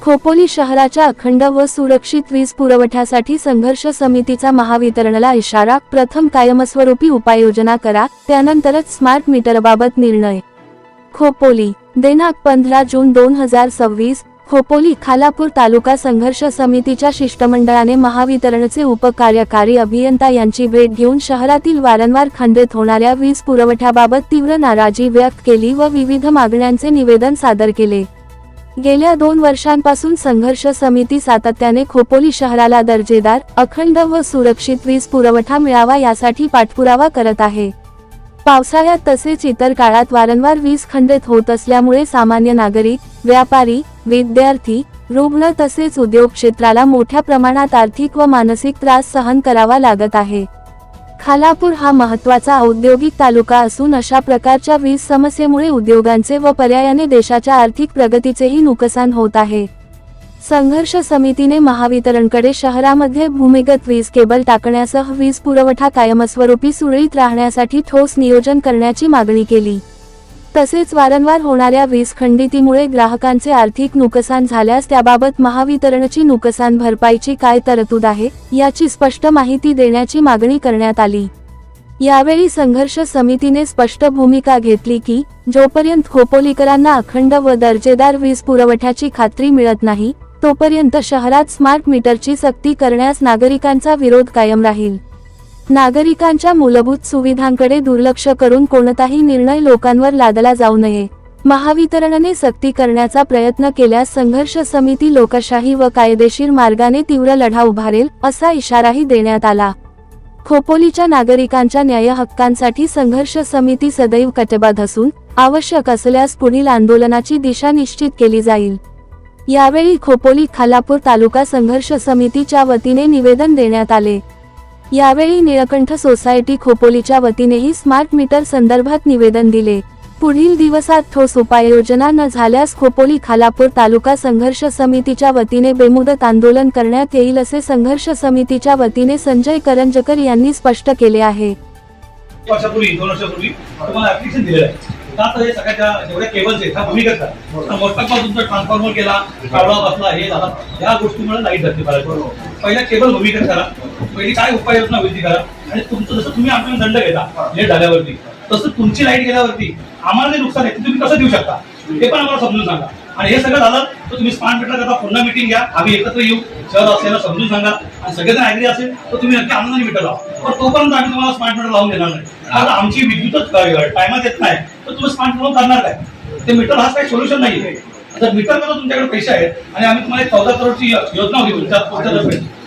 खोपोली शहराच्या अखंड व सुरक्षित वीज पुरवठ्यासाठी संघर्ष समितीचा महावितरणला इशारा। प्रथम कायमस्वरूपी उपाययोजना करा, त्यानंतरच स्मार्ट मीटरबाबत निर्णय। खोपोली दिनांक 15 जून 2026 खोपोली खालापूर तालुका संघर्ष समितीच्या शिष्टमंडळाने महावितरणचे उपकार्यकारी अभियंता यांची भेट घेऊन शहरातील वारंवार खंडित होणाऱ्या वीज पुरवठ्याबाबत तीव्र नाराजी व्यक्त केली व विविध मागण्यांचे निवेदन सादर केले। गेल्या 2 वर्षांपासून संघर्ष समिती सातत्याने खोपोली शहराला दर्जेदार, अखंड व सुरक्षित वीज पुरवठा मिळावा यासाठी पाठपुरावा करत आहे। पावसाळ्यात तसेच इतर काळात वारंवार वीज खंडित होत असल्यामुळे सामान्य नागरिक, व्यापारी, विद्यार्थी, रुग्ण तसेच उद्योग क्षेत्राला मोठ्या प्रमाणात आर्थिक व मानसिक त्रास सहन करावा लागत आहे। खालापूर हा महत्त्वाचा औद्योगिक तालुका असून अशा प्रकारच्या वीज समस्येमुळे उद्योगांचे व पर्यायाने देशाच्या आर्थिक प्रगतीचेही नुकसान होत आहे। संघर्ष समितीने महावितरणकडे शहरामध्ये भूमिगत वीज केबल टाकण्यासह वीज पुरवठा कायमस्वरूपी सुरळीत राहण्यासाठी ठोस नियोजन करण्याची मागणी केली। तसेच वारंवार होणाऱ्या वीज खंडितीमुळे ग्राहकांचे आर्थिक नुकसान झाल्यास त्याबाबत महावितरणची नुकसान भरपाईची काय तरतूद आहे याची स्पष्ट माहिती देण्याची मागणी करण्यात आली। यावेळी संघर्ष समितीने स्पष्ट भूमिका घेतली की जोपर्यंत खोपोलीकरांना अखंड व दर्जेदार वीज पुरवठ्याची खात्री मिळत नाही तोपर्यंत शहरात स्मार्ट मीटरची सक्ती करण्यास नागरिकांचा विरोध कायम राहील। नागरिकांच्या मूलभूत सुविधांकडे दुर्लक्ष करून कोणताही निर्णय लोकांवर लादला जाऊ नये। महावितरणने सक्ती करण्याचा प्रयत्न केल्यास संघर्ष समिती लोकशाही व कायदेशीर मार्गाने तीव्र लढा उभारेल असा इशाराही देण्यात आला। खोपोलीच्या नागरिकांच्या न्याय हक्कांसाठी संघर्ष समिती सदैव कटिबद्ध असून आवश्यक असल्यास पुढील आंदोलनाची दिशा निश्चित केली जाईल। यावेळी खोपोली खालापूर तालुका संघर्ष समितीच्या वतीने निवेदन देण्यात आले। यावेळी निळकंठ सोसायटी खोपोलीच्या वतीनेही स्मार्ट मीटर संदर्भात निवेदन दिले। पुढील दिवसात ठोस उपाययोजना न झाल्यास खोपोली खालापूर तालुका संघर्ष समितीच्या वतीने बेमुदत आंदोलन करण्यात येईल असे संघर्ष समितीच्या वतीने संजय करंजकर यांनी स्पष्ट केले आहे। वर्षापूर्वी 2 वर्षापूर्वी तुम्हाला ऍप्लिकेशन दिलेलं आहे का हे सगळ्या जेवढ्या केबल्स आहेत ह्या भूमिगत आहेत। मोठा तुमचा ट्रान्सफॉर्मर केला, कावळा बसला, हे झाला, या गोष्टीमुळे लाईट जाते। पहिल्या केबल भूमिगत करा, पहिली काय उपाययोजना होती करा आणि तुमचं जसं तुम्ही आपल्याला दंड घेता लेट झाल्यावरती तसं तुमची लाईट गेल्यावरती आम्हाला जे नुकसान आहे ते तुम्ही कसं देऊ शकता ते पण आम्हाला समजून सांगा। आणि हे सगळं झालं तर तुम्ही स्मार्ट मीटर करता पुन्हा मीटिंग घ्या, आम्ही एकत्र येऊ, शहर असलेला समजून सांगा आणि सगळेजण ऍग्री असेल तर तुम्ही नक्की आनंदाने मीटर लावा। पण तोपर्यंत आम्ही तुम्हाला स्मार्ट मीटर लावून देणार नाही। आता आमची विद्युतच टायमात येत नाही तर तुम्ही स्मार्ट मीटर करणार काय? ते मीटर हा काही सोल्युशन नाही। जर मीटर करता तुमच्याकडे पैसे आहेत आणि आम्ही तुम्हाला 14 करोडची योजना होती तुमच्या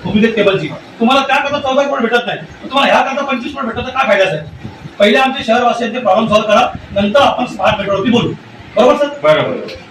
भूमिगत केबलची, तुम्हाला त्याकरता 14 करोड भेटत नाही, तुम्हाला ह्या करता 25 करोड भेटत, काय फायदा आहे? पहिले आमचे शहरवासियांचे प्रॉब्लेम सॉल्व्ह करा, नंतर आपण स्मार्ट मीटरवरती बोलू। बरोबर सर? बरोबर।